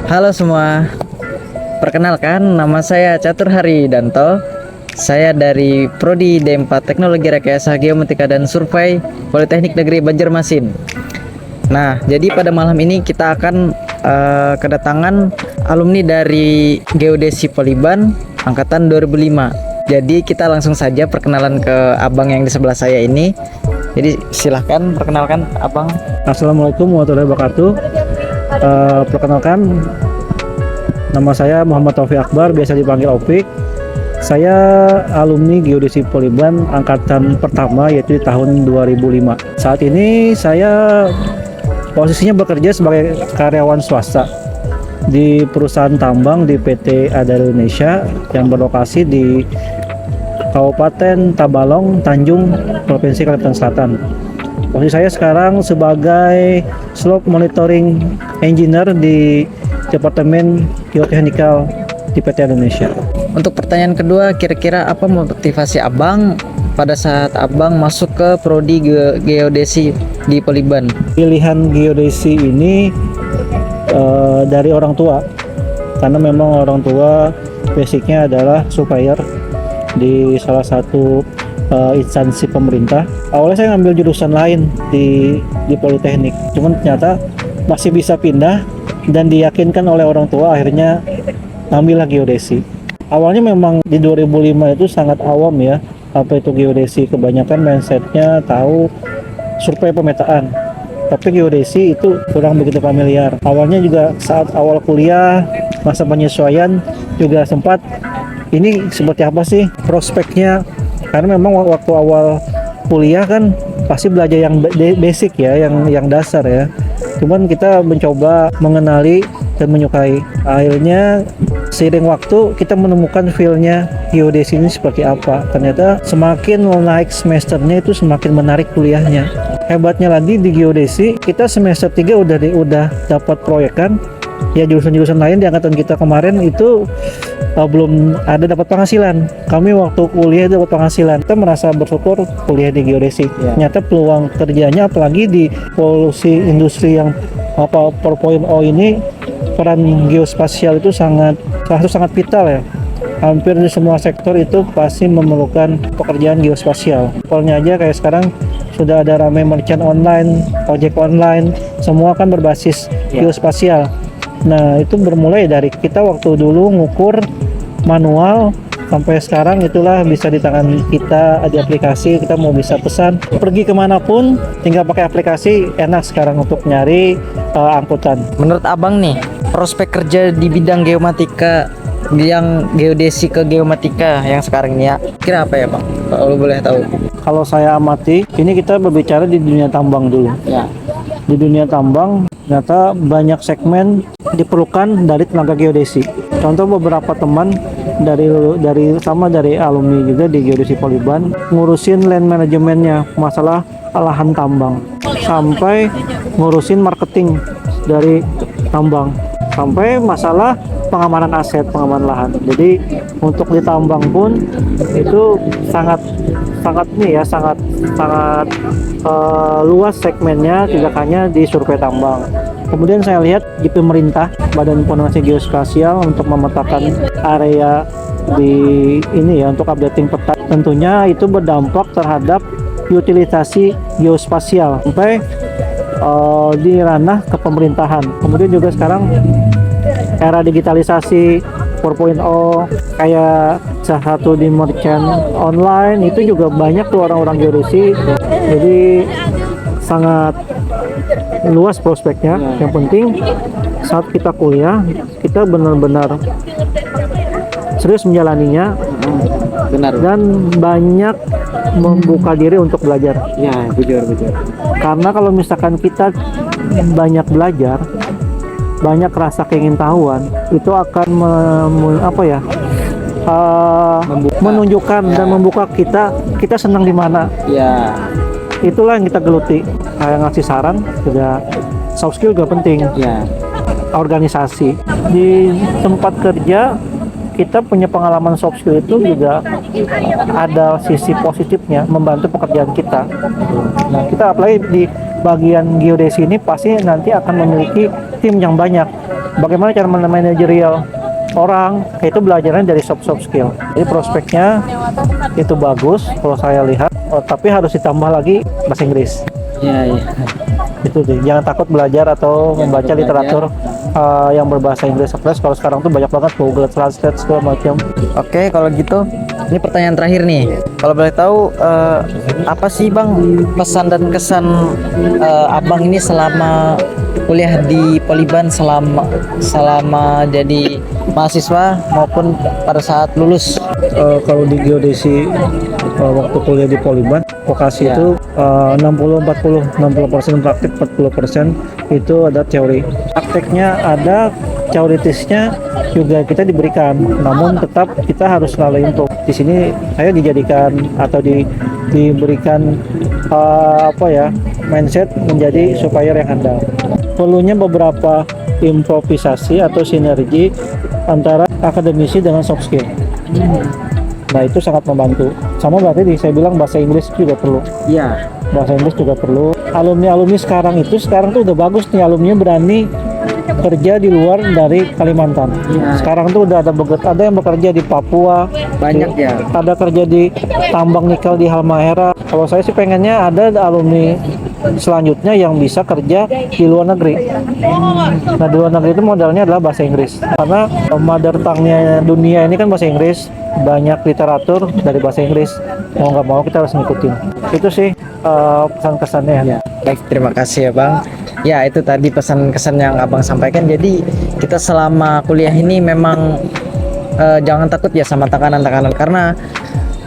Halo semua, perkenalkan nama saya Catur Hari Danto. Saya dari Prodi D4 Teknologi Rekayasa Geomatika dan Survei Politeknik Negeri Banjarmasin. Nah, jadi pada malam ini kita akan kedatangan alumni dari Geodesi Poliban angkatan 2005. Jadi kita langsung saja perkenalan ke abang yang di sebelah saya ini. Jadi silahkan perkenalkan abang. Assalamualaikum warahmatullahi wabarakatuh. Perkenalkan, nama saya Muhammad Taufik Akbar, biasa dipanggil Opik. Saya alumni Geodesi Poliban angkatan pertama, yaitu di tahun 2005. Saat ini saya posisinya bekerja sebagai karyawan swasta di perusahaan tambang di PT Adaro Indonesia yang berlokasi di Kabupaten Tabalong, Tanjung, Provinsi Kalimantan Selatan. Posisi saya sekarang sebagai Slope Monitoring Engineer di Departemen Geotechnical di PT Indonesia. Untuk pertanyaan kedua, kira-kira apa motivasi abang pada saat abang masuk ke Prodi Geodesi di Poliban? Pilihan geodesi ini dari orang tua, karena memang orang tua basicnya adalah surveyor di salah satu instansi pemerintah. Awalnya saya ngambil jurusan lain di Politeknik, cuman ternyata masih bisa pindah dan diyakinkan oleh orang tua, akhirnya ngambillah geodesi. Awalnya memang di 2005 itu sangat awam ya, apa itu geodesi. Kebanyakan mindsetnya tahu survei pemetaan, tapi geodesi itu kurang begitu familiar. Awalnya juga saat awal kuliah, masa penyesuaian juga sempat, ini seperti apa sih prospeknya, karena memang waktu awal kuliah kan pasti belajar yang basic ya, yang dasar ya. Cuman kita mencoba mengenali dan menyukai. Akhirnya seiring waktu kita menemukan feel-nya geodesi ini seperti apa. Ternyata semakin naik semesternya itu semakin menarik kuliahnya. Hebatnya lagi di geodesi, kita semester 3 udah dapat proyekan. Ya jurusan-jurusan lain di angkatan kita kemarin itu belum ada dapat penghasilan. Kami waktu kuliah dapat penghasilan. Kita merasa bersyukur kuliah di geodesi. Ternyata peluang kerjanya, apalagi di polusi industri yang 4.0 ini, peran geospasial itu sangat vital ya. Hampir di semua sektor itu pasti memerlukan pekerjaan geospasial. Polnya aja kayak sekarang sudah ada ramai merchant online, ojek online, semua kan berbasis geospasial. Nah, itu bermulai dari kita waktu dulu ngukur manual sampai sekarang itulah bisa di tangan kita, di aplikasi. Kita mau bisa pesan pergi kemanapun tinggal pakai aplikasi, enak sekarang untuk nyari angkutan. Menurut abang nih, prospek kerja di bidang geomatika, yang geodesi ke geomatika yang sekarang ini ya, kira apa ya bang? Kalau boleh tahu. Kalau saya amati, ini kita berbicara di dunia tambang dulu. Ya. Di dunia tambang ternyata banyak segmen diperlukan dari tenaga geodesi. Contoh beberapa teman dari alumni juga di Geodesi Poliban ngurusin land manajemennya, masalah lahan tambang, sampai ngurusin marketing dari tambang, sampai masalah pengamanan aset, pengamanan lahan. Jadi untuk di tambang pun itu sangat luas segmennya, tidak hanya di survei tambang. Kemudian saya lihat di pemerintah, Badan Koordinasi Geospasial untuk memetakan area di ini ya, untuk updating peta. Tentunya itu berdampak terhadap utilisasi geospasial sampai di ranah kepemerintahan. Kemudian juga sekarang era digitalisasi 4.0 kayak satu di merchant online, itu juga banyak tuh orang-orang geodesi. Jadi sangat luas prospeknya. Yang penting saat kita kuliah, kita benar-benar serius menjalaninya. Benar. Dan banyak membuka diri untuk belajar. Ya, bujur. Karena kalau misalkan kita banyak belajar, banyak rasa keingin-tahuan, itu akan menunjukkan dan membuka kita senang di mana. Ya. Itulah yang kita geluti. Kayak ngasih saran juga, soft skill juga penting. Ya. Organisasi di tempat kerja, kita punya pengalaman soft skill itu juga ada sisi positifnya, membantu pekerjaan kita. Nah, kita apalagi di bagian geodesi ini pasti nanti akan memiliki tim yang banyak. bagaimana cara manajerial orang, itu belajarnya dari soft skill. Jadi prospeknya itu bagus kalau saya lihat, tapi harus ditambah lagi bahasa Inggris. Iya, iya. Itu deh, jangan takut belajar atau membaca literatur yang berbahasa Inggris. Plus kalau sekarang tuh banyak banget Google Translate segala macam. Oke, kalau gitu, ini pertanyaan terakhir nih. Kalau boleh tahu, apa sih Bang pesan dan kesan Abang ini selama kuliah di Poliban, selama jadi mahasiswa maupun pada saat lulus? Kalau di geodesi waktu kuliah di Poliban, vokasi Ya. itu 60-40, 60% praktik, 40% itu ada teori. Prakteknya ada, teoritisnya juga kita diberikan, namun tetap kita harus lalui untuk di sini saya dijadikan atau diberikan mindset menjadi supplier yang handal. Perlunya beberapa improvisasi atau sinergi antara akademisi dengan soft skill. Nah itu sangat membantu. Sama berarti saya bilang bahasa Inggris juga perlu. Iya. Bahasa Inggris juga perlu. Alumni sekarang tuh udah bagus nih, alumni berani kerja di luar dari Kalimantan. Ya. Sekarang tuh udah ada yang bekerja di Papua, Banyak ya. ada kerja di tambang nikel di Halmahera. Kalau saya sih pengennya ada alumni selanjutnya yang bisa kerja di luar negeri. Nah di luar negeri itu modalnya adalah bahasa Inggris, karena mother tongue-nya dunia ini kan bahasa Inggris, banyak literatur dari bahasa Inggris. Mau nggak mau kita harus ngikutin. Itu sih pesan-kesannya. Ya. Baik, terima kasih ya Bang. Ya, itu tadi pesan kesan yang Abang sampaikan. Jadi kita selama kuliah ini memang jangan takut ya sama tekanan-tekanan, karena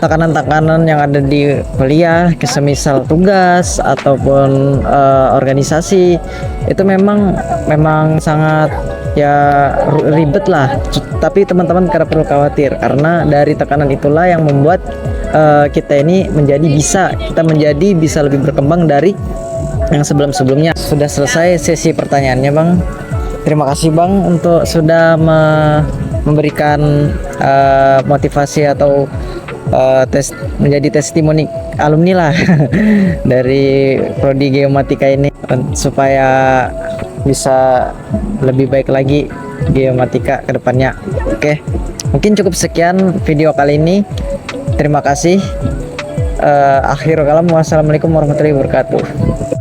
tekanan-tekanan yang ada di kuliah, semisal tugas ataupun organisasi, itu memang sangat ya ribet lah. Tapi teman-teman tidak perlu khawatir, karena dari tekanan itulah yang membuat kita ini kita menjadi bisa lebih berkembang dari yang sebelum-sebelumnya. Sudah selesai sesi pertanyaannya Bang. Terima kasih Bang untuk sudah memberikan motivasi atau menjadi testimoni alumni lah dari prodi geomatika ini, supaya bisa lebih baik lagi geomatika ke depannya. Oke, mungkin cukup sekian video kali ini. Terima kasih. Akhirul kalam, wassalamualaikum warahmatullahi wabarakatuh.